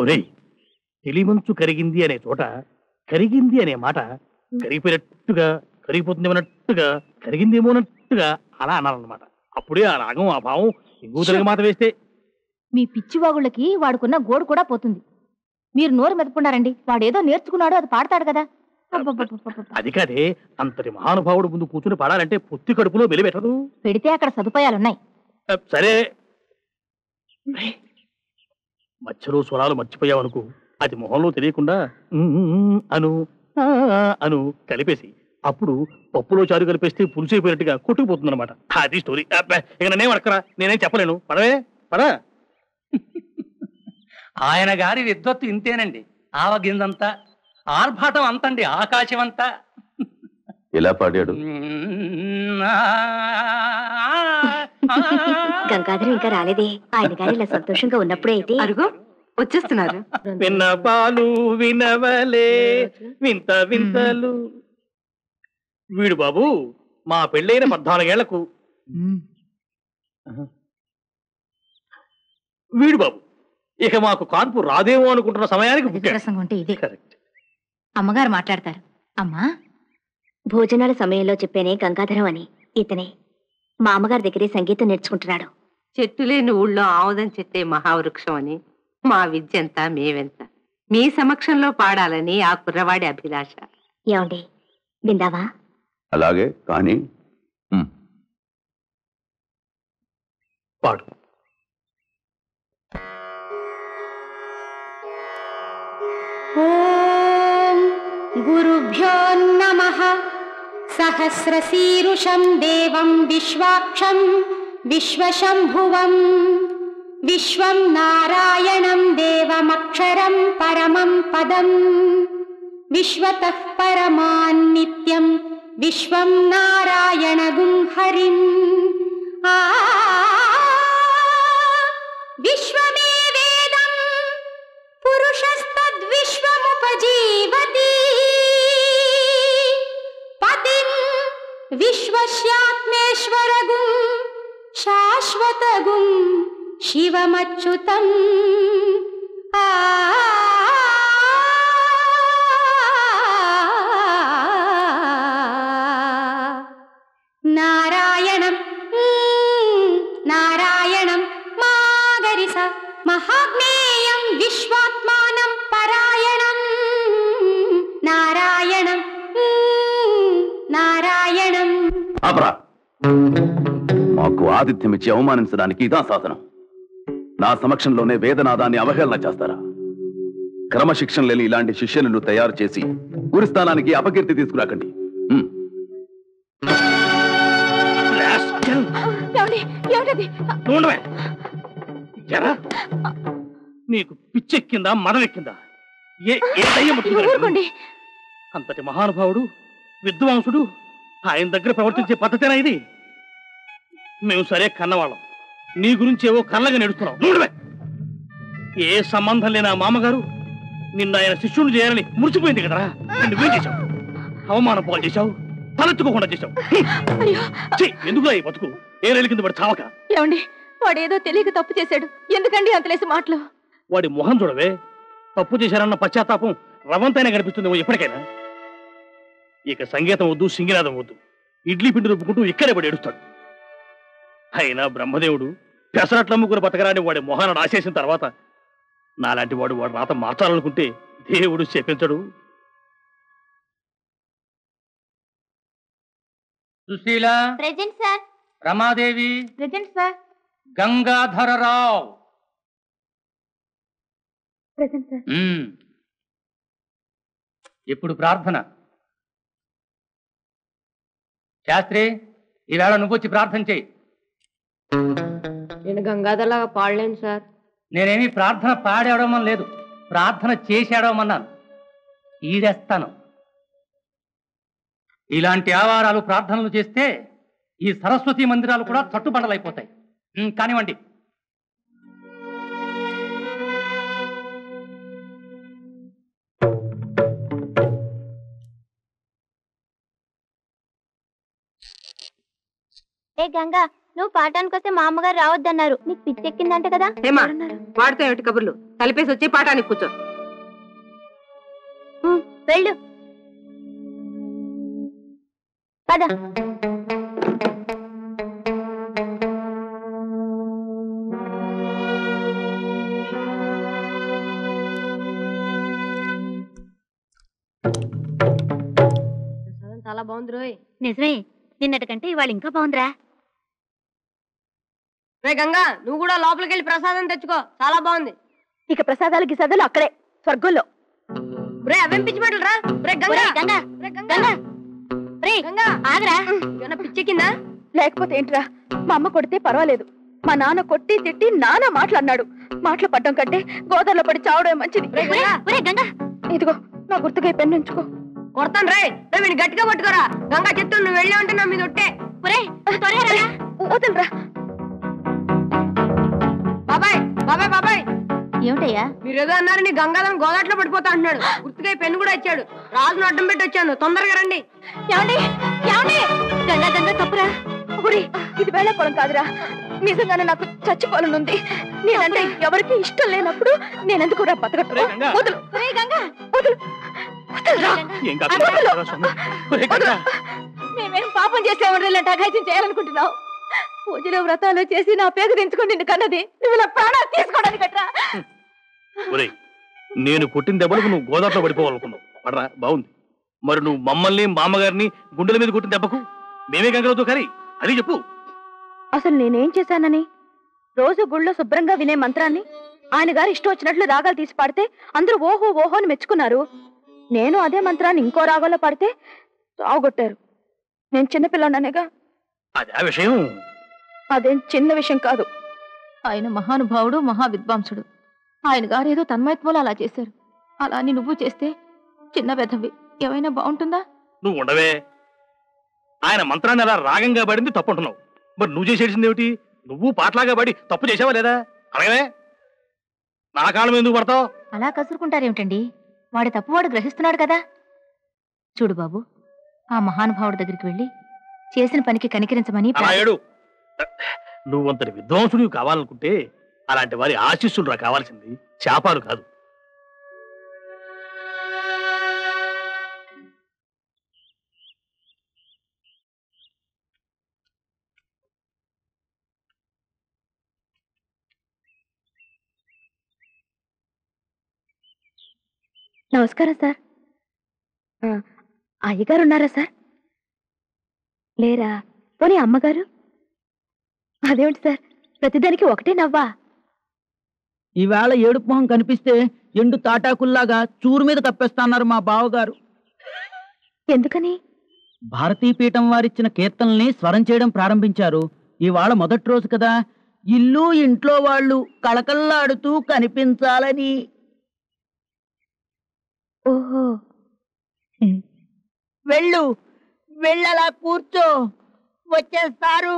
ఒరేయ్, తెలిమంచు కరిగింది అనే చోట కరిగింది అనే మాట కరిగిపోయినట్టుగా, కరిగిపోతుందేమన్నట్టుగా, కరిగిందేమోనట్టుగా అలా అనాలన్నమాట. అప్పుడే ఆ రాగం, ఆ భావం ఇంకూతరగా మాట వేస్తే. మీ పిచ్చివాగుళ్ళకి వాడుకున్న గోడు కూడా పోతుంది. మీరు నోరు మెదపుకున్నారండి. వాడేదో నేర్చుకున్నాడు, అది పాడతాడు కదా. అది కాదే, అంతటి మహానుభావుడు ముందు కూర్చుని పాడాలంటే పొత్తి కడుపులో వెలిపెట్టదు. పెడితే అక్కడ సదుపాయాలున్నాయి. సరే, మధ్యలో స్వరాలు మర్చిపోయావనుకో, అది మొహంలో తెలియకుండా అను అను కలిపేసి అప్పుడు పప్పులో చారు కలిపేస్తే పులుసు అయిపోయినట్టుగా కొట్టుకుపోతుంది అనమాట. అది స్టోరీ. ఇక నన్నేం అడక్కరా, నేనేం చెప్పలేను. పడవే పడా. ఆయన గారి విద్వత్తు ఇంతేనండి. ఆవగింజంతా, ఆర్భాటం అంతండి, ఆకాశం అంతా. ఇలా పాడాడు. గంగాధరం ఇంకా రాలేదే. ఆయన గారు ఇలా సంతోషంగా ఉన్నప్పుడే అయితే అరుగు వచ్చేస్తున్నారు. విన్న పాలు వినవలే వింత వింతలు. వీడు బాబు మా పెళ్ళైన 14 ఏళ్లకు వీడు బాబు ఇక మాకు కాన్పు రాదేమో అనుకుంటున్న సమయానికి ఉంటే ఇదే. అమ్మగారు మాట్లాడతారు. అమ్మా, భోజనాల సమయంలో చెప్పేనే గంగాధరం అని. ఇతనే మా అమ్మగారి దగ్గరే సంగీతం నేర్చుకుంటున్నాడు. చెట్టు లేని ఊళ్ళో ఆముదం చెట్టే మహావృక్షం అని మా విద్యంత మేవెంత. మీ సమక్షంలో పాడాలని ఆ కుర్రవాడి అభిలాష. ఏమండి, విందావా? అలాగే, కానీ పాడు. ఓం గురుభ్యో నమః. సహస్రశీరుషం దేవం విశ్వాక్షం విశ్వశంభువం విశ్వం నారాయణం దేవమక్షరం పరమం పదం విశ్వతః పరమాన్నిత్యం విశ్వం నారాయణగుం హరిం. విశ్వమేవేదం పురుషస్తద్విశ్వముపజీవతి పతిం విశ్వస్యాత్మేశ్వరగుం శాశ్వతగుం శివమచ్యుతం. నారాయణం నారాయణం మాగరిస మహాజ్ఞేయం విశ్వాత్మానం పరాయణం. నారాయణం నారాయణం. మాకు ఆతిథ్యం ఇచ్చి అవమానించడానికి ఇదా సాధనం? నా సమక్షంలోనే వేదనాదాన్ని అవహేళన చేస్తారా? క్రమశిక్షణ లేని ఇలాంటి శిష్యులను తయారు చేసి గురుస్థానానికి అపకీర్తి తీసుకురాకండి. నీకు పిచ్చెక్కిందా, మదవెక్కిందా? అంతటి మహానుభావుడు, విద్వాంసుడు, ఆయన దగ్గర ప్రవర్తించే పద్ధతేనా ఇది? మేము సరే కన్నవాళ్ళం, నీ గురించి ఏవో కళ్ళగా నెడుతున్నావు. ఏ సంబంధం లేని ఆ మామగారు నిన్న ఆయన శిష్యుని చేయాలని మురిసిపోయింది కదరా. నువ్వేం చేశావు? అవమానం పాలు చేశావు, తలెత్తుకోకుండా చేశావు. ఎందుకు ఈ బతుకు? ఏ రైలు కింద పడి చావక. ఏమండి, వాడేదో తెలియక తప్పు చేశాడు. ఎందుకండి అంతలేసి మాటలు? వాడి మొహం చూడవే, తప్పు చేశారన్న పశ్చాత్తాపం రవంతైనా కనిపిస్తుందేమో ఎప్పటికైనా. ఇక సంగీతం వద్దు, సింగినాదం వద్దు, ఇడ్లీ పిండి రుబ్బుకుంటూ ఇక్కడే పడి ఏడుస్తాడు. అయినా బ్రహ్మదేవుడు పెసరట్లమ్ముకుని బతకరాని వాడి మొహాన్ని ఆశేసిన తర్వాత నాలాంటి వాడు వాడు రాత మార్చాలనుకుంటే దేవుడు చెప్పించడు. Sushila present sir. Ramadevi present sir. Gangadhararao present sir. ఇప్పుడు ప్రార్థన. శాస్త్రి, ఈవేళ నువ్వొచ్చి ప్రార్థన చేయి. నేను గంగాధరలాగా పాడలేను సార్. నేనేమి ప్రార్థన పాడేవడమని లేదు, ప్రార్థన చేసేయడమన్నాను. ఈడేస్తాను. ఇలాంటి ఆవారాలు ప్రార్థనలు చేస్తే ఈ సరస్వతి మందిరాలు కూడా తట్టుబండలైపోతాయి. కానివ్వండి. ఏ గంగా, నువ్వు పాఠానికి వస్తే మా అమ్మగారు రావద్దన్నారు. నీకు పిచ్చెక్కిందంట కదా. ఏమా వాడితో ఏమిటి కబుర్లు? తలిపేసి వచ్చి పాఠానికి కూర్చో. వెళ్ళు పద. చాలా బాగుంది రోయ్. నిజమే, నిన్నటి కంటే ఇవాళ ఇంకా బాగుందిరా. రే గంగా, నువ్వు కూడా లోపలికి వెళ్ళి ప్రసాదం తెచ్చుకో, చాలా బాగుంది. ఇక ప్రసాదాలకి సదలు అక్కడే స్వర్గంలో. రే అవేం పిచ్చి మాటలు రా. రే గంగా, గంగా రే గంగా, రే గంగా ఆగరా. ఏమన్నా పిచ్చెక్కిందా? లేకపోతే ఏంట్రా, మా అమ్మ కొడితే పర్వాలేదు, మా నాన్న కొట్టి తిట్టి నానా మాట్లాడినాడు. మాటలు పడ్డం కంటే గోదావరిలో పడి చావడమే మంచిది. గంగా ఇదిగో నా గుర్తుగా ఈ పెన్ను ఉంచుకో. కొడతాను రే. రే వీడిని గట్టిగా పట్టుకోరా. గంగా చెప్తూ నువ్వు వెళ్ళి ఉంటే నా మీద ఒట్టే. వదలరా. బాబాయ్ బాబాయ్ బాబాయ్, ఏమిటయ్యా? మీరేదో అన్నారని గంగాధరం గోదాట్లో పడిపోతా అంటున్నాడు. గుర్తుగా ఈ పెన్ను కూడా ఇచ్చాడు. రాజును అడ్డం పెట్టి వచ్చాను, తొందరగా రండి. ఏమండి ఏమండి? గంగా గంగా తప్పురా. ఇది వేళ పొలం కాదురా, నిజంగానే నాకు చచ్చిపోలనుంది. నేనంటే ఎవరికి ఇష్టం లేనప్పుడు నేనెందుకు రా బతకట్టు. వదులు గంగా, వదులు. మేమేం పాపం చేసేవాళ్ళు అఘాయిత్యం చేయాలనుకుంటున్నావు? పూజలు వ్రతాలు చేసి నా పేరు దించుకుని నిన్ను కన్నది నువ్వు ఇలా ప్రాణాలు తీసుకోవడానికి కట్రా. నేను కొట్టిన దెబ్బలకు నువ్వు గోదావరిలో పడిపోవాలనుకున్నావు. పడరా, బాగుంది. మరి నువ్వు మమ్మల్ని మామగారిని గుండెల మీద కొట్టిన దెబ్బకు మేమే గంగలతో కరి అది చెప్పు. అసలు నేనేం చేశానని? రోజు గుళ్ళో శుభ్రంగా వినే మంత్రాన్ని ఆయన గారు ఇష్టం వచ్చినట్లు రాగాలు తీసి పాడితే అందరూ ఓహో ఓహో అని మెచ్చుకున్నారు. నేను అదే మంత్రాన్ని ఇంకో రాగంలో పాడితే తాగొట్టారు. నేను చిన్నపిల్లననేగా. అదే విషయం. అదేం చిన్న విషయం కాదు. ఆయన మహానుభావుడు, మహా విద్వాంసుడు. ఆయన గారు ఏదో తన్మయత్వంలో అలా చేశారు. అలా అని నువ్వు చేస్తే చిన్న వెధవి ఏమైనా బాగుంటుందా? నువ్వు ఉండవే. ఆయన మంత్రాన్ని అలా రాగంగా పడింది తప్పు అంటున్నావు. మరి నువ్వు చేసేసింది ఏమిటి? నువ్వు పాటలాగా పడి తప్పు చేసావా లేదా? అలాగే నా కాలం ఎందుకు పడతావు? అలా కసురుకుంటారేమిటండి? వాడి తప్పు వాడు గ్రహిస్తున్నాడు కదా. చూడు బాబు, ఆ మహానుభావుడి దగ్గరికి వెళ్ళి చేసిన పనికి కనికరించమని. నువ్వంతటి విద్వాంసుడు కావాలనుకుంటే అలాంటి వారి ఆశీస్సులు రా కావాల్సింది, శాపాలు కాదు. నమస్కారం సార్. అయ్యగారు ఉన్నారా సార్? లేరా? పోనీ అమ్మగారు? అదేమిటి సార్, ప్రతిదానికి ఒకటే నవ్వా? ఈవేళ ఏడుపు మొహం కనిపిస్తే ఎండు తాటాకుల్లాగా చూరు మీద కప్పేస్తాన్నారు మా బావగారు. ఎందుకని? భారతీపీఠం వారిచ్చిన కీర్తనల్ని స్వరం చేయడం ప్రారంభించారు. ఇవాళ మొదటి రోజు కదా, ఇల్లు ఇంట్లో వాళ్ళు కళకళలాడుతూ కనిపించాలని. ఓహో. వెళ్ళు, వెళ్ళలా కూర్చో, వచ్చేస్తారు.